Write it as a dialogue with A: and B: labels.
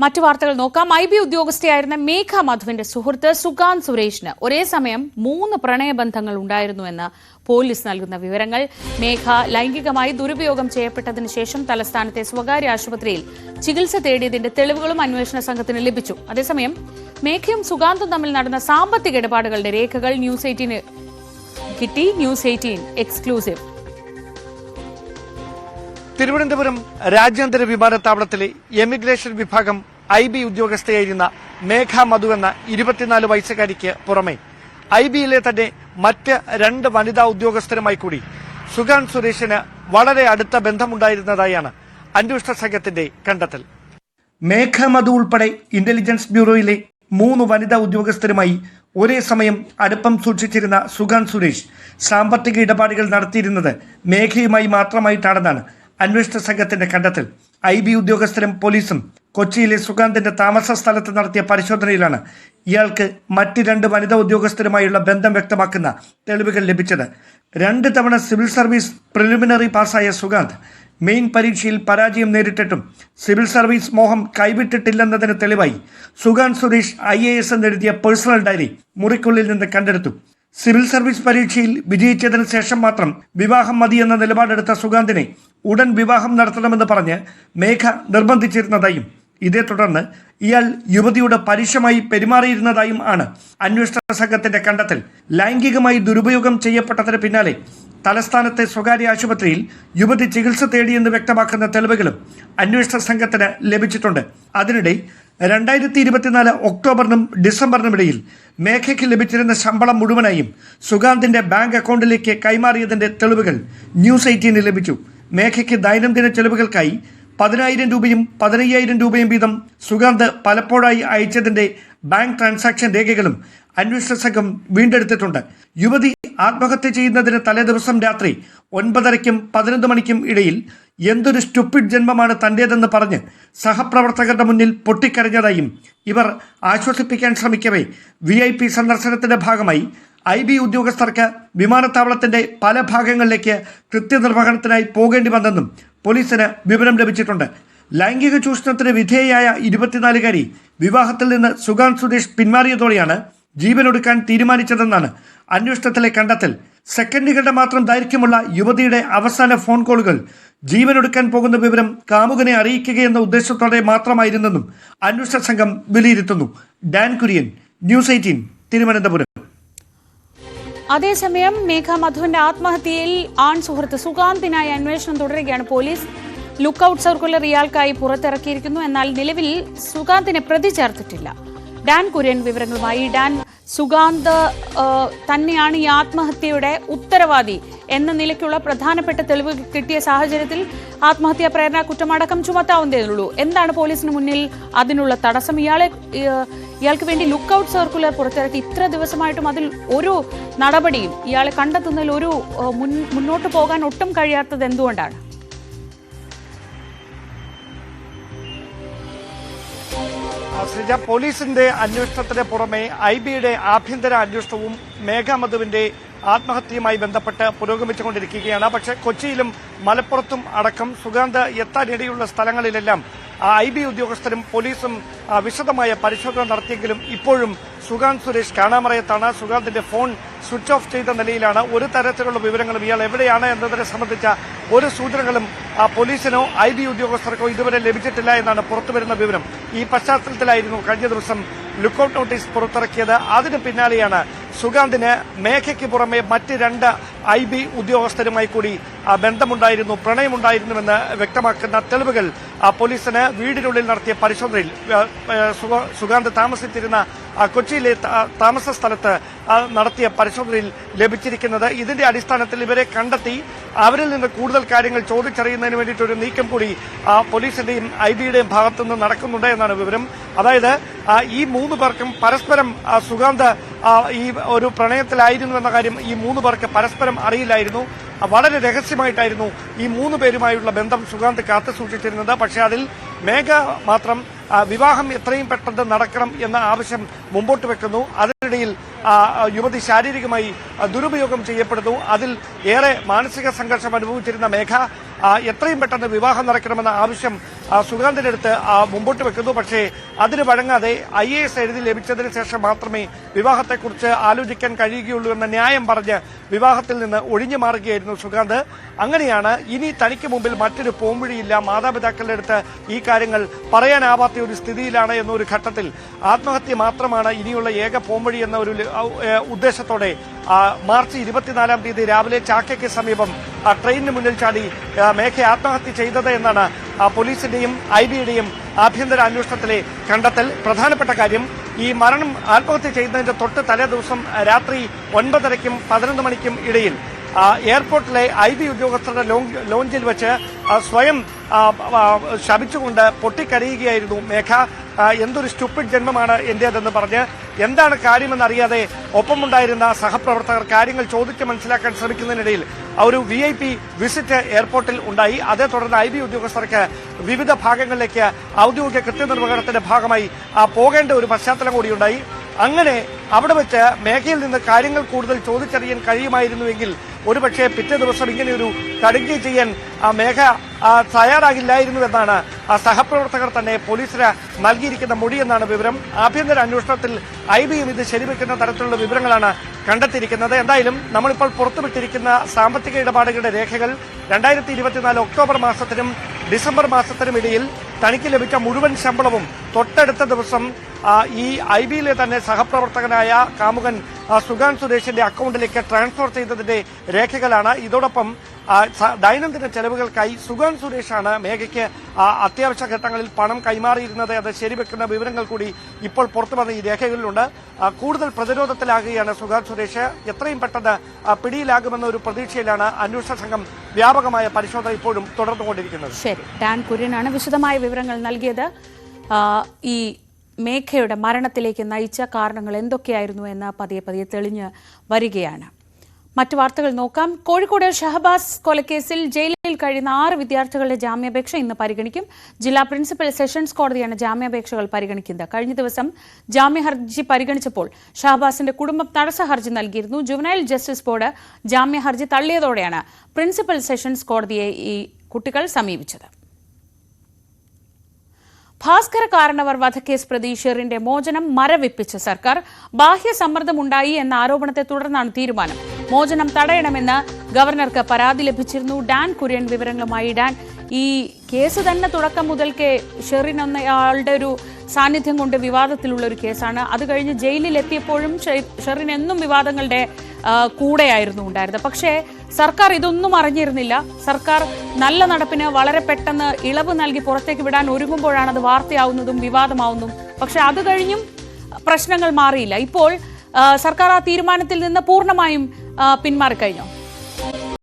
A: മറ്റു വാർത്തകൾ നോക്കാം. IB ഉദ്യോഗസ്ഥയായിരുന്ന മേഘ മധുവിന്റെ സുഹൃത്ത് സുഗാന്ത് സുരേഷിന് ഒരേ സമയം 3 പ്രണയബന്ധങ്ങൾ ഉണ്ടായിരുന്നുവെന്ന് പോലീസ് നൽകുന്ന വിവരങ്ങൾ. മേഘ ലൈംഗികമായി ദുരുപയോഗം ചെയ്യപ്പെട്ടതിനു ശേഷം തലസ്ഥാനത്തെ സ്വകാര്യ ആശുപത്രിയിൽ ചികിത്സ തേടിയതിന്റെ തെളിവുകളും അന്വേഷണ സംഘത്തിന് ലഭിച്ചു. അതേസമയം മേഘയും സുഗാന്തും തമ്മിൽ നടന്ന സാമ്പത്തിക ഇടപാടുകളുടെ രേഖകൾ ന്യൂസ് 18 കിട്ടി. News 18 exclusive.
B: തിരുവനന്തപുരം രാജ്യാന്തര വിമാനത്താവളത്തിലെ എമിഗ്രേഷൻ വിഭാഗം IB ഉദ്യോഗസ്ഥയായിരുന്ന മേഘ മധു എന്ന 24 വയസ്സുകാരിക്ക് പുറമെ IBയിലെ തന്നെ മറ്റ് 2 വനിതാ ഉദ്യോഗസ്ഥരുമായി കൂടി സുഗാന്ത് സുരേഷിന് വളരെ അടുത്ത ബന്ധമുണ്ടായിരുന്നതായാണ് അന്വേഷണ സംഘത്തിന്റെ കണ്ടെത്തൽ. മേഘ മധു ഉൾപ്പെടെ ഇന്റലിജൻസ് ബ്യൂറോയിലെ 3 വനിതാ ഉദ്യോഗസ്ഥരുമായി ഒരേ സമയം അടുപ്പം സൂക്ഷിച്ചിരുന്ന സുഗാന്ത് സുരേഷ് സാമ്പത്തിക ഇടപാടുകൾ നടത്തിയിരുന്നത് മേഘയുമായി മാത്രമായിട്ടാണെന്നാണ് അന്വേഷണ സംഘത്തിന്റെ കണ്ടെത്തൽ. IB ഉദ്യോഗസ്ഥരും പോലീസും കൊച്ചിയിലെ സുഗാന്തിന്റെ താമസ സ്ഥലത്ത് നടത്തിയ പരിശോധനയിലാണ് ഇയാൾക്ക് മറ്റ് 2 വനിതാ ഉദ്യോഗസ്ഥരുമായുള്ള ബന്ധം വ്യക്തമാക്കുന്ന തെളിവുകൾ ലഭിച്ചത്. 2 തവണ സിവിൽ സർവീസ് പ്രിലിമിനറി പാസ്സായ സുഗാന്ത് മെയിൻ പരീക്ഷയിൽ പരാജയം നേരിട്ടിട്ടും സിവിൽ സർവീസ് മോഹം കൈവിട്ടിട്ടില്ലെന്നതിന് തെളിവായി സുഗാന്ത് സുരേഷ് IAS എന്നെഴുതിയ പേഴ്സണൽ ഡയറി മുറിക്കുള്ളിൽ നിന്ന് കണ്ടെടുത്തു. സിവിൽ സർവീസ് പരീക്ഷയിൽ വിജയിച്ചതിന് ശേഷം മാത്രം വിവാഹം മതിയെന്ന നിലപാടെടുത്ത സുഗാന്തിനെ ഉടൻ വിവാഹം നടത്തണമെന്ന് പറഞ്ഞ് മേഘ നിർബന്ധിച്ചിരുന്നതായും ഇതേ തുടർന്ന് ഇയാൾ യുവതിയുടെ പരുഷമായി പെരുമാറിയിരുന്നതായും ആണ് അന്വേഷണ സംഘത്തിന്റെ കണ്ടെത്തൽ. ലൈംഗികമായി ദുരുപയോഗം ചെയ്യപ്പെട്ടതിന് പിന്നാലെ തലസ്ഥാനത്തെ സ്വകാര്യ ആശുപത്രിയിൽ യുവതി ചികിത്സ തേടിയെന്ന് വ്യക്തമാക്കുന്ന തെളിവുകളും അന്വേഷണ സംഘത്തിന് ലഭിച്ചിട്ടുണ്ട്. അതിനിടെ 2024 ഒക്ടോബറിനും ഡിസംബറിനും ഇടയിൽ മേഘയ്ക്ക് ലഭിച്ചിരുന്ന ശമ്പളം മുഴുവനായും സുഗാന്തിന്റെ ബാങ്ക് അക്കൗണ്ടിലേക്ക് കൈമാറിയതിന്റെ തെളിവുകൾ ന്യൂസ് 18 ലഭിച്ചു. മേഘയ്ക്ക് ദൈനംദിന ചെലവുകൾക്കായി 10,000 രൂപയും 15,000 രൂപയും വീതം സുഗാന്ത് പലപ്പോഴായി അയച്ചതിന്റെ ബാങ്ക് ട്രാൻസാക്ഷൻ രേഖകളും അന്വേഷണ സംഘം വീണ്ടെടുത്തിട്ടുണ്ട്. യുവതി ആത്മഹത്യ ചെയ്യുന്നതിന് തലേദിവസം രാത്രി 9:30ക്കും 11 മണിക്കും ഇടയിൽ എന്തൊരു സ്റ്റുപ്പിഡ് ജന്മമാണ് തന്റേതെന്ന് പറഞ്ഞ് സഹപ്രവർത്തകരുടെ മുന്നിൽ പൊട്ടിക്കരഞ്ഞതായും ഇവർ ആശ്വസിപ്പിക്കാൻ ശ്രമിക്കവേ VIP സന്ദർശനത്തിന്റെ ഭാഗമായി IB ഉദ്യോഗസ്ഥർക്ക് വിമാനത്താവളത്തിന്റെ പല ഭാഗങ്ങളിലേക്ക് കൃത്യനിർവഹണത്തിനായി പോകേണ്ടി വന്നെന്നും പോലീസിന് വിവരം ലഭിച്ചിട്ടുണ്ട്. ലൈംഗിക ചൂഷണത്തിന് വിധേയയായ 24-കാരി വിവാഹത്തിൽ നിന്ന് സുഗാന്ത് സുരേഷ് പിന്മാറിയതോടെയാണ് ജീവനൊടുക്കാൻ തീരുമാനിച്ചതെന്നാണ് അന്വേഷണത്തിലെ കണ്ടെത്തൽ. സെക്കൻഡുകളുടെ മാത്രം ദൈർഘ്യമുള്ള യുവതിയുടെ അവസാന ഫോൺ കോളുകൾ ജീവനൊടുക്കാൻ പോകുന്ന വിവരം കാമുകനെ അറിയിക്കുകയെന്ന ഉദ്ദേശത്തോടെ മാത്രമായിരുന്നെന്നും അന്വേഷണ സംഘം വിലയിരുത്തുന്നു. ഡാൻ കുര്യൻ, ന്യൂസ് 18 തിരുവനന്തപുരം.
A: അതേസമയം മേഘ മധുവിന്റെ ആത്മഹത്യയിൽ ആൺ സുഹൃത്ത് സുഗാന്തിനായി അന്വേഷണം തുടരുകയാണ് പോലീസ്. ലുക്കൌട്ട് സർക്കുലർ ഇയാൾക്കായി പുറത്തിറക്കിയിരിക്കുന്നു. എന്നാൽ നിലവിൽ സുഗാന്തിനെ പ്രതി ചേർത്തിട്ടില്ല. ഡാൻ കുര്യൻ വിവരങ്ങളുമായി. ഡാൻ, സുഗാന്ത് തന്നെയാണ് ഈ ആത്മഹത്യയുടെ ഉത്തരവാദി എന്ന നിലയ്ക്കുള്ള പ്രധാനപ്പെട്ട തെളിവ് കിട്ടിയ സാഹചര്യത്തിൽ ആത്മഹത്യാ പ്രേരണ കുറ്റമടക്കം ചുമത്താവുന്നതേയുള്ളൂ. എന്താണ് പോലീസിന് മുന്നിൽ അതിനുള്ള തടസ്സം? ഇയാൾക്ക് വേണ്ടി ലുക്കൌട്ട് സർക്കുലർ പുറത്തിറക്കി ഇത്ര ദിവസമായിട്ടും അതിൽ ഒരു നടപടിയും ഇയാളെ കണ്ടെത്തുന്നതിൽ ഒരു മുന്നോട്ട് പോകാൻ ഒട്ടും കഴിയാത്തത് എന്തുകൊണ്ടാണ്?
B: ശ്രീജ, പോലീസിന്റെ അന്വേഷണത്തിന് പുറമെ IBയുടെ ആഭ്യന്തര അന്വേഷണവും മേഘ മധുവിന്റെ ആത്മഹത്യയുമായി ബന്ധപ്പെട്ട് പുരോഗമിച്ചുകൊണ്ടിരിക്കുകയാണ്. പക്ഷേ കൊച്ചിയിലും മലപ്പുറത്തും അടക്കം സുഗാന്ത് എത്താനിടയുള്ള സ്ഥലങ്ങളിലെല്ലാം IB ഉദ്യോഗസ്ഥരും പോലീസും വിശദമായ പരിശോധന നടത്തിയെങ്കിലും ഇപ്പോഴും സുഗാന്ത് സുരേഷ് കാണാമറയത്താണ്. സുഗാന്തിന്റെ ഫോൺ സ്വിച്ച് ഓഫ് ചെയ്ത നിലയിലാണ്. ഒരു തരത്തിലുള്ള വിവരങ്ങളും ഇയാൾ എവിടെയാണ് എന്നതിനെ സംബന്ധിച്ച ഒരു സൂചനകളും പോലീസിനോ IB ഉദ്യോഗസ്ഥർക്കോ ഇതുവരെ ലഭിച്ചിട്ടില്ല എന്നാണ് പുറത്തുവരുന്ന വിവരം. ഈ പശ്ചാത്തലത്തിലായിരുന്നു കഴിഞ്ഞ ദിവസം ലുക്കൌട്ട് നോട്ടീസ് പുറത്തിറക്കിയത്. അതിന് പിന്നാലെയാണ് സുഗാന്തിന് മേഘയ്ക്ക് പുറമെ മറ്റ് 2 IB ഉദ്യോഗസ്ഥരുമായി കൂടി ബന്ധമുണ്ടായിരുന്നു, പ്രണയമുണ്ടായിരുന്നുവെന്ന് വ്യക്തമാക്കുന്ന തെളിവുകൾ പോലീസിന് വീടിനുള്ളിൽ നടത്തിയ പരിശോധനയിൽ സുഗാന്ത് താമസിച്ചിരുന്ന കൊച്ചിയിലെ താമസ സ്ഥലത്ത് നടത്തിയ പരിശോധനയിൽ ലഭിച്ചിരിക്കുന്നത്. ഇതിന്റെ അടിസ്ഥാനത്തിൽ ഇവരെ കണ്ടെത്തി അവരിൽ നിന്ന് കൂടുതൽ കാര്യങ്ങൾ ചോദിച്ചറിയുന്നതിന് വേണ്ടിയിട്ടൊരു നീക്കം കൂടി പോലീസിന്റെയും IBയുടെയും ഭാഗത്തുനിന്ന് നടക്കുന്നുണ്ട് എന്നാണ് വിവരം. അതായത് ഈ 3 പേർക്കും പരസ്പരം സുഗാന്ത് ഈ ഒരു പ്രണയത്തിലായിരുന്നു എന്ന കാര്യം ഈ 3 പേർക്ക് പരസ്പരം അറിയില്ലായിരുന്നു. വളരെ രഹസ്യമായിട്ടായിരുന്നു ഈ 3 പേരുമായുള്ള ബന്ധം സുഗാന്ത് കാത്തു സൂക്ഷിച്ചിരുന്നത്. പക്ഷേ അതിൽ മേഘ മാത്രം വിവാഹം എത്രയും പെട്ടെന്ന് നടക്കണം എന്ന ആവശ്യം മുമ്പോട്ട് വെക്കുന്നു. അതിനിടയിൽ യുവതി ശാരീരികമായി ദുരുപയോഗം ചെയ്യപ്പെടുന്നു. അതിൽ ഏറെ മാനസിക സംഘർഷം അനുഭവിച്ചിരുന്ന മേഘ എത്രയും പെട്ടെന്ന് വിവാഹം നടക്കണമെന്ന ആവശ്യം സുഗാന്തിന്റെ അടുത്ത് മുമ്പോട്ട് വെക്കുന്നു. പക്ഷേ അതിന് വഴങ്ങാതെ IAS എഴുതി ലഭിച്ചതിന് ശേഷം മാത്രമേ വിവാഹത്തെക്കുറിച്ച് ആലോചിക്കാൻ കഴിയുകയുള്ളൂ എന്ന ന്യായം പറഞ്ഞ് വിവാഹത്തിൽ നിന്ന് ഒഴിഞ്ഞു മാറുകയായിരുന്നു സുഗാന്ത്. അങ്ങനെയാണ് ഇനി തനിക്ക് മുമ്പിൽ മറ്റൊരു പോംവഴിയില്ല, മാതാപിതാക്കളുടെ അടുത്ത് ഈ കാര്യങ്ങൾ പറയാനാവാത്ത ഒരു സ്ഥിതിയിലാണ് എന്നൊരു ഘട്ടത്തിൽ ആത്മഹത്യ മാത്രമാണ് ഇനിയുള്ള ഏക പോംവഴി എന്ന ഒരു ഉദ്ദേശത്തോടെ മാർച്ച് 24-ാം തീയതി രാവിലെ ചാക്കയ്ക്ക് സമീപം ട്രെയിനിന് മുന്നിൽ ചാടി മേഘ ആത്മഹത്യ ചെയ്തത് എന്നാണ് പോലീസിന്റെയും IBയുടെയും ആഭ്യന്തര അന്വേഷണത്തിലെ കണ്ടെത്തൽ. പ്രധാനപ്പെട്ട കാര്യം, ഈ മരണം ആത്മഹത്യ ചെയ്യുന്നതിന്റെ തൊട്ട് തലേ ദിവസം രാത്രി 9:30-ക്കും 11 മണിക്കും ഇടയിൽ എയർപോർട്ടിലെ IB ഉദ്യോഗസ്ഥരുടെ ലോഞ്ചിൽ വെച്ച് സ്വയം ശപിച്ചുകൊണ്ട് പൊട്ടിക്കരയുകയായിരുന്നു മേഘ. എന്തൊരു സ്റ്റുപ്പിഡ് ജന്മമാണ് എന്റേതെന്ന് പറഞ്ഞ്. എന്താണ് കാര്യമെന്നറിയാതെ ഒപ്പമുണ്ടായിരുന്ന സഹപ്രവർത്തകർ കാര്യങ്ങൾ ചോദിച്ച് മനസ്സിലാക്കാൻ ശ്രമിക്കുന്നതിനിടയിൽ ഒരു VIP വിസിറ്റ് എയർപോർട്ടിൽ ഉണ്ടായി. അതേ തുടർന്ന് IB ഉദ്യോഗസ്ഥർക്ക് വിവിധ ഭാഗങ്ങളിലേക്ക് ഔദ്യോഗിക കൃത്യനിർവഹണത്തിന്റെ ഭാഗമായി പോകേണ്ട ഒരു പശ്ചാത്തലം കൂടിയുണ്ടായി. അങ്ങനെ അവിടെ വെച്ച് മേഘയിൽ നിന്ന് കാര്യങ്ങൾ കൂടുതൽ ചോദിച്ചറിയാൻ കഴിയുമായിരുന്നുവെങ്കിൽ ഒരുപക്ഷെ പിറ്റേ ദിവസം ഇങ്ങനെയൊരു കടുങ്കൈ ചെയ്യാൻ മേഘ തയ്യാറാകില്ലായിരുന്നു എന്നാണ് സഹപ്രവർത്തകർ തന്നെ പോലീസിന് നൽകിയിരിക്കുന്ന മൊഴിയെന്നാണ് വിവരം. ആഭ്യന്തര അന്വേഷണത്തിൽ IBയും ഇത് ശരിവെക്കുന്ന തരത്തിലുള്ള വിവരങ്ങളാണ് കണ്ടെത്തിയിരിക്കുന്നത്. എന്തായാലും നമ്മളിപ്പോൾ പുറത്തുവിട്ടിരിക്കുന്ന സാമ്പത്തിക ഇടപാടുകളുടെ രേഖകൾ 2024 ഒക്ടോബർ മാസത്തിനും ഡിസംബർ മാസത്തിനും ഇടയിൽ തനിക്ക് ലഭിച്ച മുഴുവൻ ശമ്പളവും തൊട്ടടുത്ത ദിവസം ഈ IBയിലെ തന്നെ സഹപ്രവർത്തകനായ കാമുകൻ സുഗാന്ത് സുരേഷിന്റെ അക്കൗണ്ടിലേക്ക് ട്രാൻസ്ഫർ ചെയ്തതിന്റെ രേഖകളാണ്. ഇതോടൊപ്പം ദൈനംദിന ചെലവുകൾക്കായി സുഗാന്ത് സുരേഷാണ് മേഘയ്ക്ക് അത്യാവശ്യ ഘട്ടങ്ങളിൽ പണം കൈമാറിയിരുന്നത്. അത് ശരിവെക്കുന്ന വിവരങ്ങൾ കൂടി ഇപ്പോൾ പുറത്തു വന്ന ഈ രേഖകളിലുണ്ട്. കൂടുതൽ പ്രതിരോധത്തിലാകുകയാണ് സുഗാന്ത് സുരേഷ്. എത്രയും പെട്ടെന്ന് പിടിയിലാകുമെന്ന ഒരു പ്രതീക്ഷയിലാണ് അന്വേഷണ സംഘം വ്യാപകമായ പരിശോധന ഇപ്പോഴും തുടർന്നുകൊണ്ടിരിക്കുന്നത്.
A: ശരി, ഡാൻ കുര്യനാണ് വിശദമായ വിവരങ്ങൾ നൽകിയത്. ഈ മേഘയുടെ മരണത്തിലേക്ക് നയിച്ച കാരണങ്ങൾ എന്തൊക്കെയായിരുന്നു എന്ന് പതിയെ തെളിഞ്ഞ് വരികയാണ്. മറ്റു വാർത്തകൾ നോക്കാം. കോഴിക്കോട് ഷഹബാസ് കൊലക്കേസിൽ ജയിലിൽ കഴിയുന്ന 6 വിദ്യാർത്ഥികളുടെ ജാമ്യാപേക്ഷ ഇന്ന് പരിഗണിക്കും. ജില്ലാ പ്രിൻസിപ്പൽ സെഷൻസ് കോടതിയാണ് ജാമ്യാപേക്ഷകൾ പരിഗണിക്കുന്നത്. കഴിഞ്ഞ ദിവസം ജാമ്യഹർജി പരിഗണിച്ചപ്പോൾ ഷഹബാസിന്റെ കുടുംബം തടസ്സ ഹർജി നൽകിയിരുന്നു. ജുവനൈൽ ജസ്റ്റിസ് ബോർഡ് ജാമ്യഹർജി തള്ളിയതോടെയാണ് പ്രിൻസിപ്പൽ സെഷൻസ് കോടതിയെ ഈ കുട്ടികൾ സമീപിച്ചത്. ഭാസ്കര കാരണവർ വധക്കേസ് പ്രതി ഷെറിന്റെ മോചനം മരവിപ്പിച്ച സർക്കാർ. ബാഹ്യ സമ്മർദ്ദമുണ്ടായി എന്ന ആരോപണത്തെ തുടർന്നാണ് തീരുമാനം. മോചനം തടയണമെന്ന് ഗവർണർക്ക് പരാതി ലഭിച്ചിരുന്നു. ഡാൻ കുര്യൻ വിവരങ്ങളുമായി. ഡാൻ, ഈ കേസ് തന്നെ തുടക്കം മുതൽക്കേ ഷെറിൻ എന്നയാളുടെ ഒരു സാന്നിധ്യം കൊണ്ട് വിവാദത്തിലുള്ള ഒരു കേസാണ്. അത് കഴിഞ്ഞ് ജയിലിലെത്തിയപ്പോഴും ഷെറിൻ എന്നും വിവാദങ്ങളുടെ കൂടെയായിരുന്നു ഉണ്ടായിരുന്നത്. പക്ഷേ സർക്കാർ ഇതൊന്നും അറിഞ്ഞിരുന്നില്ല. സർക്കാർ നല്ല നടപ്പിന് വളരെ പെട്ടെന്ന് ഇളവ് നൽകി പുറത്തേക്ക് വിടാൻ ഒരുങ്ങുമ്പോഴാണ് അത് വാർത്തയാവുന്നതും വിവാദമാവുന്നതും. പക്ഷെ അത് കഴിഞ്ഞും പ്രശ്നങ്ങൾ മാറിയില്ല. ഇപ്പോൾ സർക്കാർ ആ തീരുമാനത്തിൽ നിന്ന് പൂർണ്ണമായും പിന്മാറിക്കഴിഞ്ഞോ?